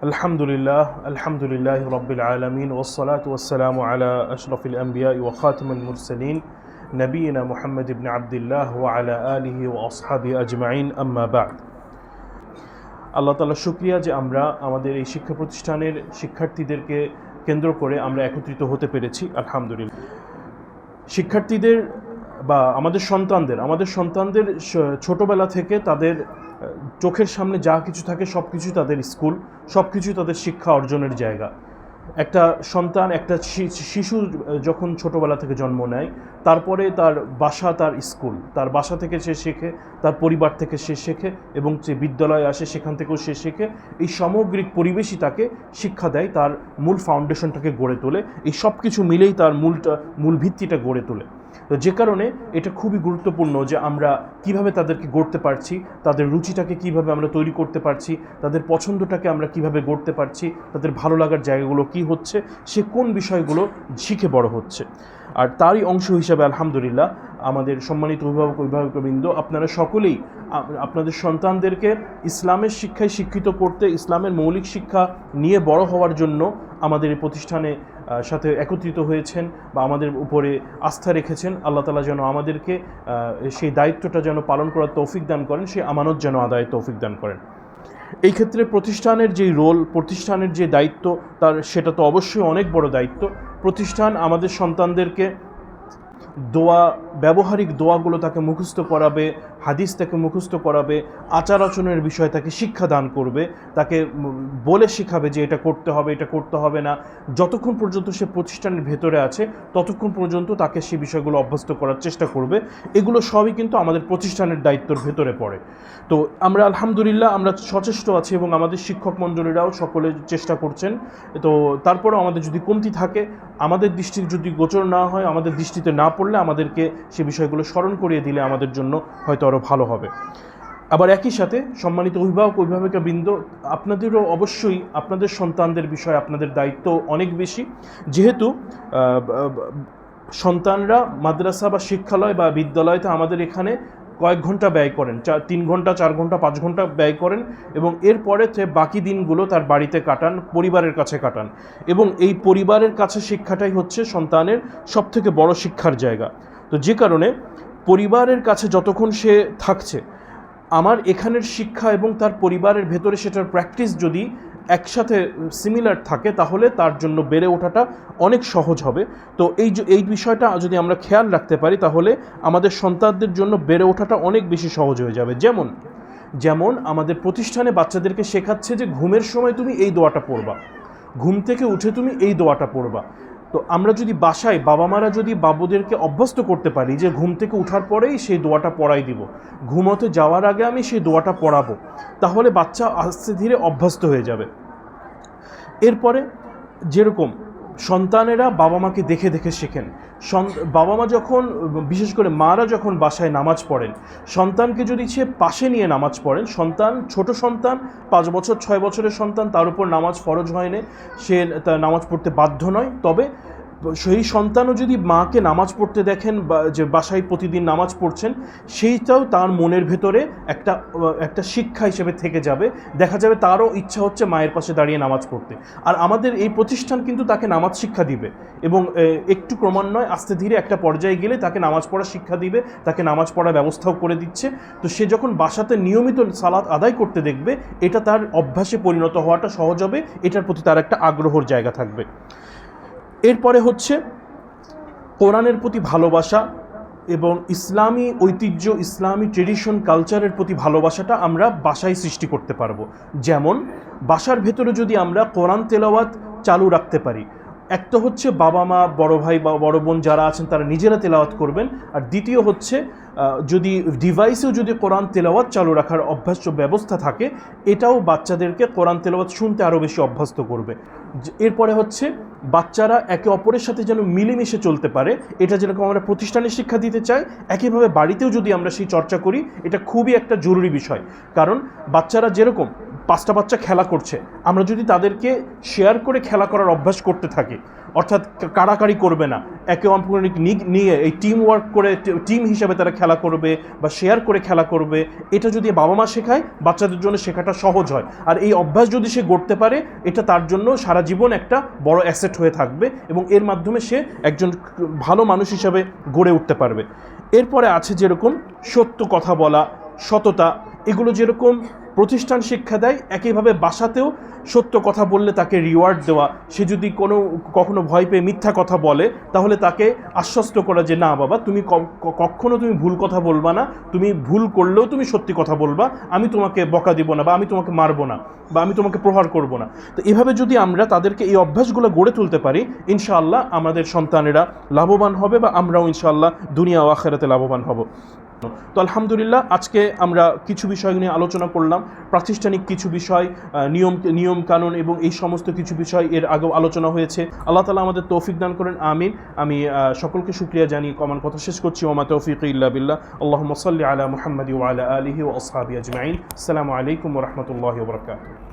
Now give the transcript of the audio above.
আলহামদুলিল্লাহ রব্বিল আলামিন ওয়াসসালাতু ওয়াসসালামু আলা আশরাফিল আম্বিয়া ওয়া খাতামিল মুরসালিন নবিয়িনা মুহাম্মদ ইবনে আবদুল্লাহ ওয়া আলা আলিহি ওয়া আসহাবিহি আজমাইন আম্মা বা'দ। আল্লাহ তাআলা শুকরিয়া যে আমরা আমাদের এই শিক্ষা প্রতিষ্ঠানের শিক্ষার্থীদেরকে কেন্দ্র করে আমরা একত্রিত হতে পেরেছি। আলহামদুলিল্লাহ। শিক্ষার্থীদের বা আমাদের সন্তানদের ছোটবেলা থেকে তাদের চোখের সামনে যা কিছু থাকে সব কিছুই তাদের স্কুল, সব কিছুই তাদের শিক্ষা অর্জনের জায়গা। একটা সন্তান, একটা শিশু যখন ছোটোবেলা থেকে জন্ম নেয়, তারপরে তার বাসা, তার স্কুল, তার বাসা থেকে সে শেখে, তার পরিবার থেকে সে শেখে, এবং যে বিদ্যালয়ে আসে সেখান থেকেও সে শেখে। এই সামগ্রিক পরিবেশই তাকে শিক্ষা দেয়, তার মূল ফাউন্ডেশনটাকে গড়ে তোলে। এই সব কিছু মিলেই তার মূল ভিত্তিটা গড়ে তোলে। তো যে কারণে এটা খুবই গুরুত্বপূর্ণ যে আমরা কিভাবে তাদেরকে গড়তে পারছি, তাদের রুচিটাকে কিভাবে আমরা তৈরি করতে পারছি, তাদের পছন্দটাকে আমরা কিভাবে গড়তে পারছি, তাদের ভালো লাগার জায়গাগুলো কি হচ্ছে, সে কোন বিষয়গুলো শিখে বড় হচ্ছে। আর তারই অংশ হিসাবে আলহামদুলিল্লাহ আমাদের সম্মানিত অভিভাবকবৃন্দ, আপনারা সকলেই আপনাদের সন্তানদেরকে ইসলামের শিক্ষায় শিক্ষিত করতে, ইসলামের মৌলিক শিক্ষা নিয়ে বড় হওয়ার জন্য আমাদের এই প্রতিষ্ঠানে সাথে একত্রিত হয়েছেন বা আমাদের উপরে আস্থা রেখেছেন। আল্লাহ তাআলা যেন আমাদেরকে সেই দায়িত্বটা যেন পালন করার তৌফিক দান করেন, সেই আমানত যেন আদায়ের তৌফিক দান করেন। এই ক্ষেত্রে প্রতিষ্ঠানের যেই রোল, প্রতিষ্ঠানের যে দায়িত্ব, সেটা তো অবশ্যই অনেক বড় দায়িত্ব। প্রতিষ্ঠান আমাদের সন্তানদেরকে ব্যবহারিক দোয়াগুলো তাকে মুখস্থ করাবে, হাদিস তাকে মুখস্থ করাবে, আচার আচরণের বিষয়ে তাকে শিক্ষা দান করবে, তাকে বলে শেখাবে যে এটা করতে হবে, এটা করতে হবে না। যতক্ষণ পর্যন্ত সে প্রতিষ্ঠানের ভেতরে আছে ততক্ষণ পর্যন্ত তাকে সে বিষয়গুলো অভ্যস্ত করার চেষ্টা করবে। এগুলো সবই কিন্তু আমাদের প্রতিষ্ঠানের দায়িত্বের ভেতরে পড়ে। তো আমরা আলহামদুলিল্লাহ আমরা সচেষ্ট আছি এবং আমাদের শিক্ষক মণ্ডলীরাও সকলে চেষ্টা করছেন। তো তারপরেও আমাদের যদি কমতি থাকে, আমাদের দৃষ্টির যদি গোচর না হয়, আমাদের দৃষ্টিতে না পড়লে আমাদেরকে সে বিষয়গুলো স্মরণ করিয়ে দিলে আমাদের জন্য হয়তো আরও ভালো হবে। আবার একই সাথে সম্মানিত অভিভাবকবৃন্দ, আপনাদেরও অবশ্যই আপনাদের সন্তানদের বিষয়ে আপনাদের দায়িত্ব অনেক বেশি। যেহেতু সন্তানরা মাদ্রাসা বা শিক্ষালয় বা বিদ্যালয়তে আমাদের এখানে কয়েক ঘন্টা ব্যয় করেন, 3 ঘন্টা 4 ঘন্টা 5 ঘন্টা ব্যয় করেন, এবং এরপরে বাকি দিনগুলো তার বাড়িতে কাটান, পরিবারের কাছে কাটান। এবং এই পরিবারের কাছে শিক্ষাটাই হচ্ছে সন্তানের সবথেকে বড় শিক্ষার জায়গা। তো যে কারণে পরিবারের কাছে যতক্ষণ সে থাকছে, আমার এখানের শিক্ষা এবং তার পরিবারের ভেতরে সেটার প্র্যাকটিস যদি একসাথে সিমিলার থাকে, তাহলে তার জন্য বেড়ে ওঠাটা অনেক সহজ হবে। তো এই বিষয়টা যদি আমরা খেয়াল রাখতে পারি, তাহলে আমাদের সন্তানদের জন্য বেড়ে ওঠাটা অনেক বেশি সহজ হয়ে যাবে। যেমন আমাদের প্রতিষ্ঠানে বাচ্চাদেরকে শেখাচ্ছে যে ঘুমের সময় তুমি এই দোয়াটা পড়বা, ঘুম থেকে উঠে তুমি এই দোয়াটা পড়বা। তো আমরা যদি বাসায় বাবা মারা যদি বাবুদেরকে অভ্যস্ত করতে পারি যে ঘুম থেকে ওঠার পরেই সেই দোয়াটা পড়াই দিব, ঘুমোতে যাওয়ার আগে আমি সেই দোয়াটা পড়াবো, তাহলে বাচ্চা আস্তে ধীরে অভ্যস্ত হয়ে যাবে। এরপরে যেরকম সন্তানেরা বাবা মাকে দেখে দেখে শেখেন, বাবা মা যখন, বিশেষ করে মারা যখন বাসায় নামাজ পড়েন, সন্তানকে যদি সে পাশে নিয়ে নামাজ পড়েন, ছোট সন্তান 5 বছর 6 বছরের সন্তান, তার উপর নামাজ ফরজ হয়নি, সে তার নামাজ পড়তে বাধ্য নয়। তবে সেই সন্তানও যদি মাকে নামাজ পড়তে দেখেন বা যে বাসায় প্রতিদিন নামাজ পড়ছেন, সেইটাও তার মনের ভেতরে একটা শিক্ষা হিসেবে থেকে যাবে। দেখা যাবে তারও ইচ্ছা হচ্ছে মায়ের পাশে দাঁড়িয়ে নামাজ পড়তে। আর আমাদের এই প্রতিষ্ঠান কিন্তু তাকে নামাজ শিক্ষা দিবে, এবং একটু ক্রমান্বয়ে আস্তে ধীরে একটা পর্যায়ে গেলে তাকে নামাজ পড়া শিক্ষা দিবে, তাকে নামাজ পড়ার ব্যবস্থাও করে দিচ্ছে। তো সে যখন বাসাতে নিয়মিত সালাত আদায় করতে দেখবে, এটা তার অভ্যাসে পরিণত হওয়াটা সহজ হবে, এটার প্রতি তার একটা আগ্রহর জায়গা থাকবে। এরপরে হচ্ছে কোরআনের প্রতি ভালোবাসা এবং ইসলামী ঐতিহ্য, ইসলামী ট্রেডিশন, কালচারের প্রতি ভালোবাসাটা আমরা বাসায় সৃষ্টি করতে পারবো। যেমন বাসার ভেতরে যদি আমরা কোরআন তেলাওয়াত চালু রাখতে পারি, একটা হচ্ছে বাবা মা, বড় ভাই বা বড় বোন যারা আছেন তারা নিজেরা তেলাওয়াত করবেন, আর দ্বিতীয় হচ্ছে যদি ডিভাইসেও যদি কোরআন তেলাওয়াত চালু রাখার অভ্যাস ব্যবস্থা থাকে, এটাও বাচ্চাদেরকে কোরআন তেলাওয়াত শুনতে আরও বেশি অভ্যস্ত করবে। এরপরে হচ্ছে বাচ্চারা একে অপরের সাথে যেন মিলেমিশে চলতে পারে, এটা যেরকম আমরা প্রতিষ্ঠানে শিক্ষা দিতে চাই, একইভাবে বাড়িতেও যদি আমরা সেই চর্চা করি, এটা খুবই একটা জরুরি বিষয়। কারণ বাচ্চারা যেরকম 5টা বাচ্চা খেলা করছে, আমরা যদি তাদেরকে শেয়ার করে খেলা করার অভ্যাস করতে থাকি, অর্থাৎ কাড়াকাড়ি করবে না, একে অপরের নিয়ে এই টিম ওয়ার্ক করে টিম হিসাবে তারা খেলা করবে বা শেয়ার করে খেলা করবে, এটা যদি বাবা মা শেখায় বাচ্চাদের জন্য শেখাটা সহজ হয়। আর এই অভ্যাস যদি সে গড়তে পারে, এটা তার জন্য সারা জীবন একটা বড় অ্যাসেট হয়ে থাকবে এবং এর মাধ্যমে সে একজন ভালো মানুষ হিসাবে গড়ে উঠতে পারবে। এরপরে আছে যেরকম সত্য কথা বলা, সততা, এগুলো যেরকম প্রতিষ্ঠান শিক্ষা দেয়, একইভাবে বাসাতেও সত্য কথা বললে তাকে রিওয়ার্ড দেওয়া। সে যদি কখনো ভয় পেয়ে মিথ্যা কথা বলে, তাহলে তাকে আশ্বস্ত করা যে না বাবা, তুমি কখনো তুমি ভুল কথা বলবা না, তুমি ভুল করলেও তুমি সত্যি কথা বলবা, আমি তোমাকে বকা দিব না বা আমি তোমাকে মারবো না বা আমি তোমাকে প্রহার করব না। তো এভাবে যদি আমরা তাদেরকে এই অভ্যাসগুলো গড়ে তুলতে পারি, ইনশাআল্লাহ আমাদের সন্তানেরা লাভবান হবে বা আমরাও ইনশাআল্লাহ দুনিয়া ও আখিরাতে লাভবান হব। তো আলহামদুলিল্লাহ, আজকে আমরা কিছু বিষয় নিয়ে আলোচনা করলাম, প্রাতিষ্ঠানিক কিছু বিষয়, নিয়ম কানুন এবং এই সমস্ত কিছু বিষয় এর আগেও আলোচনা হয়েছে। আল্লাহ তাআলা আমাদের তৌফিক দান করেন, আমিন। আমি সকলকে শুকরিয়া জানিয়ে আমার কথা শেষ করছি। ওয়া মা তৌফিকি ইল্লা বিল্লাহ। আল্লাহুম্মা সাল্লি আলা মুহাম্মাদি ওয়া আলা আলিহি ওয়া আসহাবিহি আজমাইন। আসসালামু আলাইকুম ওয়া রাহমাতুল্লাহি ওয়া বারাকাতুহু।